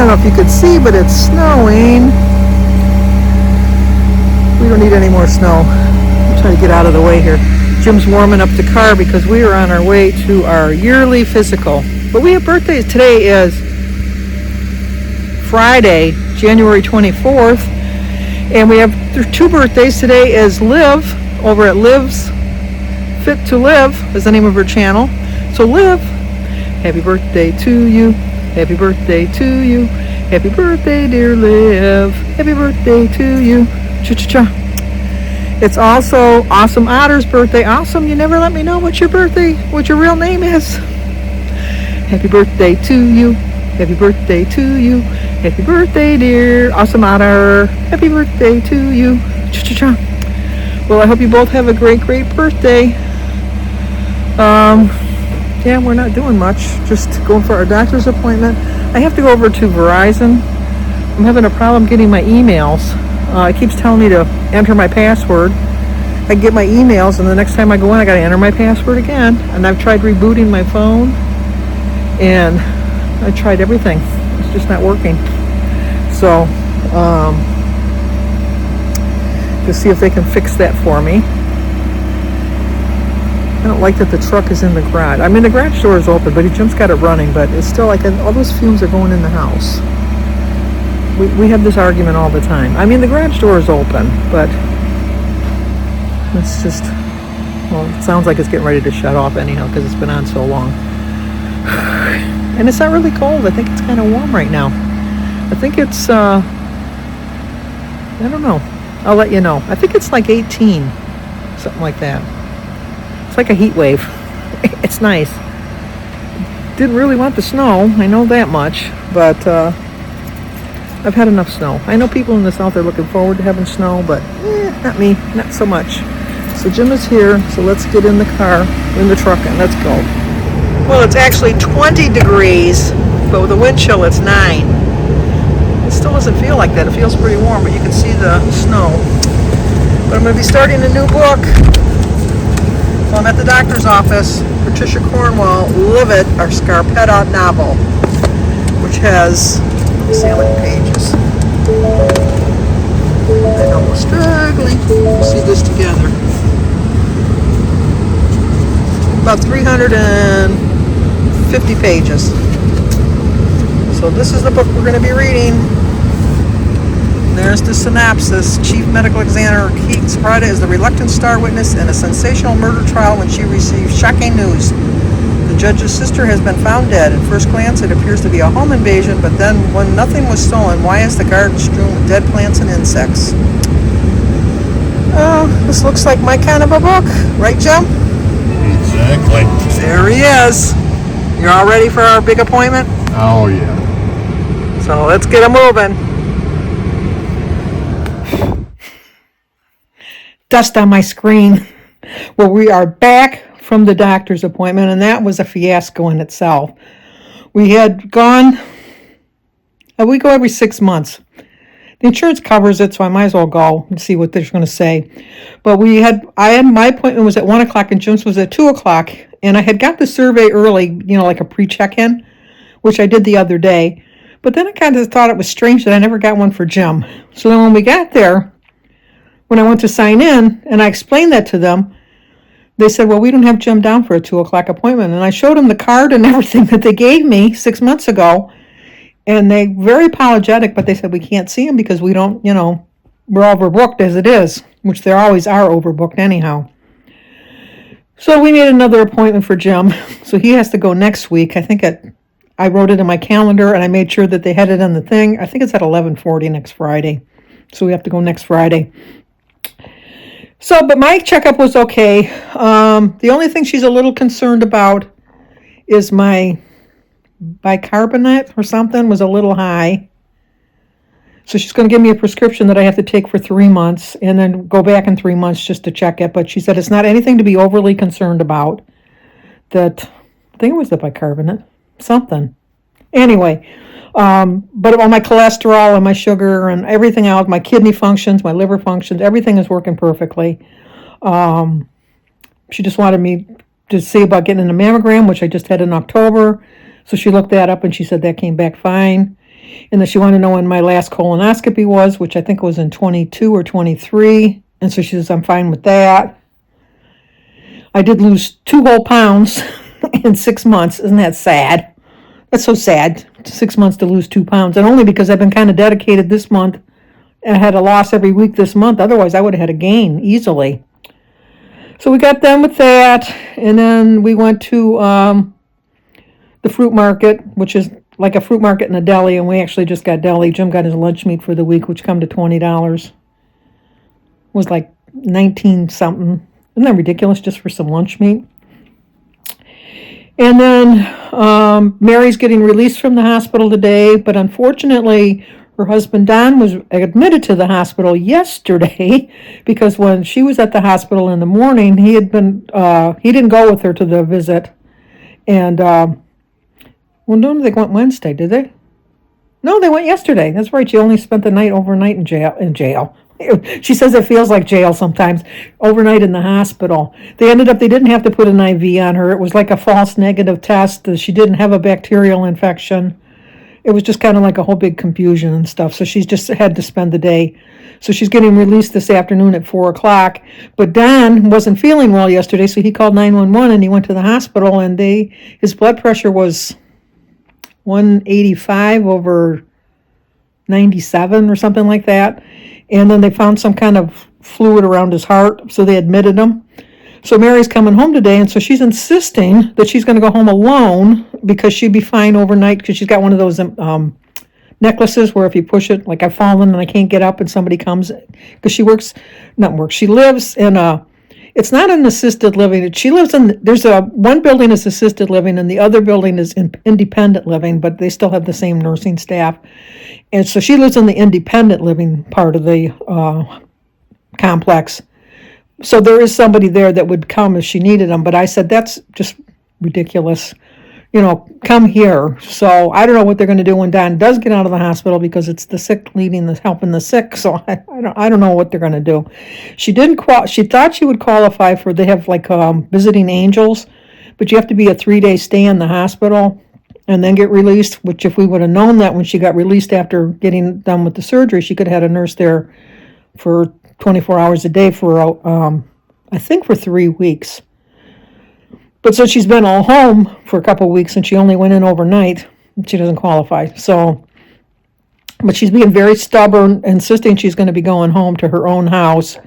know if you could see, but it's snowing. We don't need any more snow. I'm trying to get out of the way here. Jim's warming up the car because we are on our way to our yearly physical. But we have birthdays. Today is Friday, January 24th. And we have two birthdays. Today is Liv over at Liv's Fit to Live is the name of her channel. So Liv, happy birthday to you. Happy birthday to you. Happy birthday, dear Liv. Happy birthday to you. Cha-cha-cha. It's also Awesome Otter's birthday. Awesome, you never let me know what your real name is. Happy birthday to you. Happy birthday to you. Happy birthday, dear Awesome Otter. Happy birthday to you. Cha-cha-cha. Well, I hope you both have a great, great birthday. Yeah, we're not doing much. Just going for our doctor's appointment. I have to go over to Verizon. I'm having a problem getting my emails. It keeps telling me to enter my password. I get my emails, and the next time I go in, I got to enter my password again. And I've tried rebooting my phone, and I tried everything. It's just not working. So, to see if they can fix that for me. I don't like that the truck is in the garage. I mean, the garage door is open, but Jim's got it running, but it's still like all those fumes are going in the house. We have this argument all the time. I mean, the garage door is open, but it's just, well, it sounds like it's getting ready to shut off anyhow because it's been on so long. And it's not really cold. I think it's kind of warm right now. I think it's, I don't know. I'll let you know. I think it's like 18, something like that. It's like a heat wave. It's nice. Didn't really want the snow. I know that much, but I've had enough snow. I know people in the south are looking forward to having snow, but not me, not so much. So Jim is here, so let's get in the car, in the truck, and let's go. Well, it's actually 20 degrees, but with the wind chill, it's 9. It still doesn't feel like that. It feels pretty warm, but you can see the snow. But I'm going to be starting a new book. So I'm at the doctor's office. Patricia Cornwall, Live It, our Scarpetta novel, which has, let me see how many pages. I know we're struggling to see this together. About 350 pages. So this is the book we're going to be reading. There's the synopsis. Chief Medical Examiner Kate Sprada is the reluctant star witness in a sensational murder trial when she receives shocking news. The judge's sister has been found dead. At first glance, it appears to be a home invasion, but then when nothing was stolen, why is the garden strewn with dead plants and insects? This looks like my kind of a book. Right, Jim? Exactly. There he is. You're all ready for our big appointment? Oh, yeah. So let's get it moving. Dust on my screen. Well, we are back from the doctor's appointment, and that was a fiasco in itself. We had gone, we go every 6 months. The insurance covers it, so I might as well go and see what they're going to say. But my appointment was at 1 o'clock, and Jim's was at 2 o'clock, and I had got the survey early, like a pre-check-in, which I did the other day. But then I kind of thought it was strange that I never got one for Jim. So then when we got there, when I went to sign in, and I explained that to them, they said, well, we don't have Jim down for a 2 o'clock appointment. And I showed them the card and everything that they gave me 6 months ago. And they very apologetic, but they said, we can't see him because we don't, we're overbooked as it is, which they always are overbooked anyhow. So we made another appointment for Jim. So he has to go next week. I think I wrote it in my calendar, and I made sure that they had it on the thing. I think it's at 11:40 next Friday. So we have to go next Friday. So, but my checkup was okay. The only thing she's a little concerned about is my bicarbonate or something was a little high. So she's going to give me a prescription that I have to take for 3 months and then go back in 3 months just to check it. But she said it's not anything to be overly concerned about. I think it was the bicarbonate, something. Anyway, but all my cholesterol and my sugar and everything else, my kidney functions, my liver functions, everything is working perfectly. She just wanted me to see about getting a mammogram, which I just had in October. So she looked that up and she said that came back fine. And then she wanted to know when my last colonoscopy was, which I think was in 22 or 23. And so she says, I'm fine with that. I did lose 2 whole pounds in 6 months. Isn't that sad? That's so sad. 6 months to lose 2 pounds. And only because I've been kind of dedicated this month. I had a loss every week this month. Otherwise, I would have had a gain easily. So we got done with that. And then we went to the fruit market, which is like a fruit market and a deli. And we actually just got deli. Jim got his lunch meat for the week, which come to $20. It was like 19 something. Isn't that ridiculous just for some lunch meat? And then Mary's getting released from the hospital today, but unfortunately, her husband Don was admitted to the hospital yesterday because when she was at the hospital in the morning, he didn't go with her to the visit. And, well, no, they went Wednesday, did they? No, they went yesterday. That's right. She only spent the night overnight in jail. She says it feels like jail sometimes, overnight in the hospital. They didn't have to put an IV on her. It was like a false negative test. She didn't have a bacterial infection. It was just kind of like a whole big confusion and stuff. So she's just had to spend the day. So she's getting released this afternoon at 4 o'clock. But Don wasn't feeling well yesterday, so he called 911 and he went to the hospital, and his blood pressure was 185 over 97 or something like that. And then they found some kind of fluid around his heart, so they admitted him. So Mary's coming home today, and so she's insisting that she's going to go home alone because she'd be fine overnight because she's got one of those necklaces where if you push it, like I've fallen and I can't get up and somebody comes, because she lives in it's not an assisted living. There's one building is assisted living and the other building is independent living, but they still have the same nursing staff. And so she lives in the independent living part of the complex. So there is somebody there that would come if she needed them. But I said, that's just ridiculous. Come here. So I don't know what they're going to do when Don does get out of the hospital, because it's the sick helping the sick. So I don't know what they're going to do. She thought she would qualify for, they have like visiting angels, but you have to be a 3-day stay in the hospital and then get released, which if we would have known that when she got released after getting done with the surgery, she could have had a nurse there for 24 hours a day for, I think for 3 weeks. But so she's been all home for a couple of weeks and she only went in overnight. She doesn't qualify. But she's being very stubborn, insisting she's going to be going home to her own house.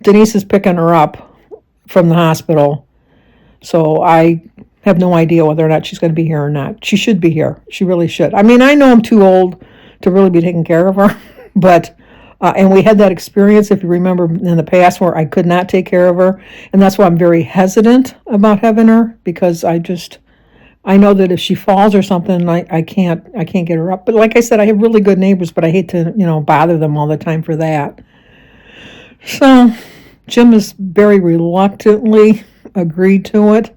Denise is picking her up from the hospital. So I have no idea whether or not she's going to be here or not. She should be here. She really should. I mean, I know I'm too old to really be taking care of her, but and we had that experience, if you remember, in the past where I could not take care of her, and that's why I'm very hesitant about having her, because I know that if she falls or something, I can't get her up. But like I said, I have really good neighbors, but I hate to bother them all the time for that. So Jim has very reluctantly agreed to it,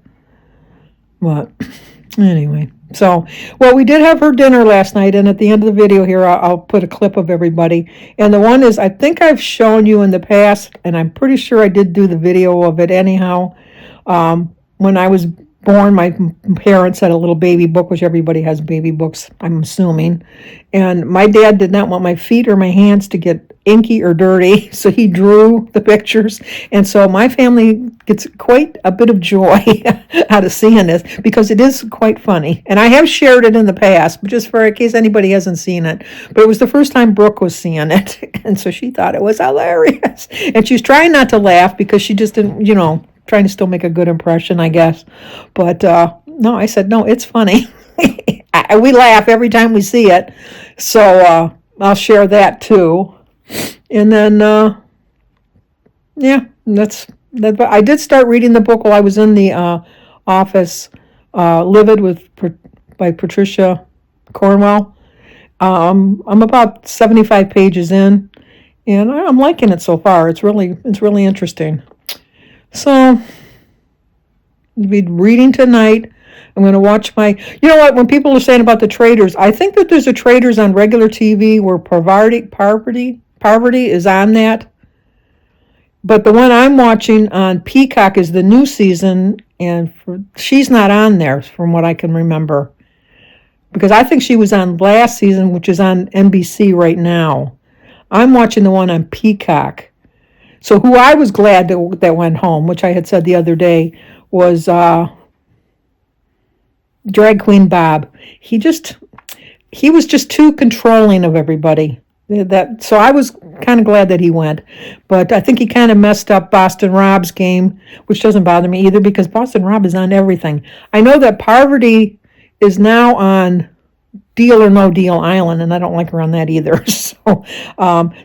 but anyway. So, well, we did have her dinner last night, and at the end of the video here, I'll put a clip of everybody. And the one is, I think I've shown you in the past, and I'm pretty sure I did do the video of it anyhow. When I was born, my parents had a little baby book, which everybody has baby books, I'm assuming. And my dad did not want my feet or my hands to get inky or dirty, so he drew the pictures. And so my family gets quite a bit of joy out of seeing this, because it is quite funny. And I have shared it in the past, but just for in case anybody hasn't seen it. But it was the first time Brooke was seeing it, and so she thought it was hilarious. And she's trying not to laugh because she just didn't, trying to still make a good impression, I guess. But no, I said, no, it's funny. We laugh every time we see it. So I'll share that too. And then, yeah, that's that. But I did start reading the book while I was in the office, Livid by Patricia Cornwell. I'm about 75 pages in, and I'm liking it so far. It's really interesting. So I'll be reading tonight. I'm going to watch you know what, when people are saying about the traders, I think that there's a traders on regular TV where Poverty is on that. But the one I'm watching on Peacock is the new season, and she's not on there from what I can remember. because I think she was on last season, which is on NBC right now. I'm watching the one on Peacock. So who I was glad that went home, which I had said the other day, was Drag Queen Bob. He was just too controlling of everybody. So I was kind of glad that he went, but I think he kind of messed up Boston Rob's game, which doesn't bother me either because Boston Rob is on everything. I know that Parvati is now on Deal or No Deal Island, and I don't like her on that either. So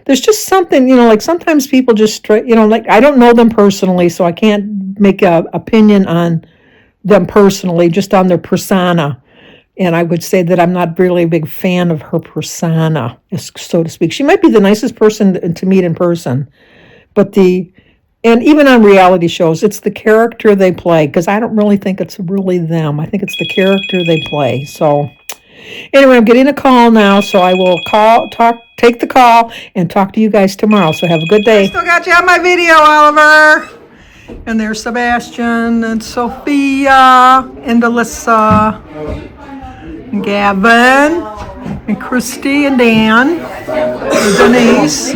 there's just something, like sometimes people just, like I don't know them personally, so I can't make an opinion on them personally, just on their persona. And I would say that I'm not really a big fan of her persona, so to speak. She might be the nicest person to meet in person, but and even on reality shows, it's the character they play, because I don't really think it's really them. I think it's the character they play. So anyway, I'm getting a call now, so I will take the call, and talk to you guys tomorrow. So have a good day. I still got you on my video, Oliver. And there's Sebastian and Sophia and Alyssa and Gavin and Christy and Dan and Denise,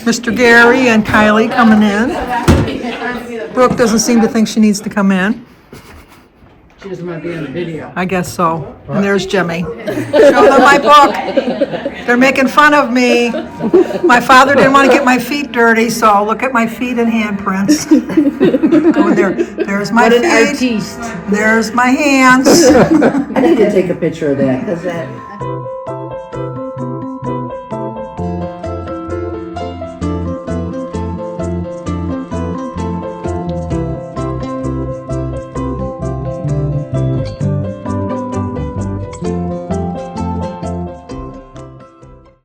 Mr. Gary and Kylie coming in. Brooke doesn't seem to think she needs to come in. She doesn't want to be in the video. I guess so. And there's Jimmy. Show them my book. They're making fun of me. My father didn't want to get my feet dirty, so look at my feet and handprints. Oh, there's my feet. What an artiste. There's my hands. I need to take a picture of that because that.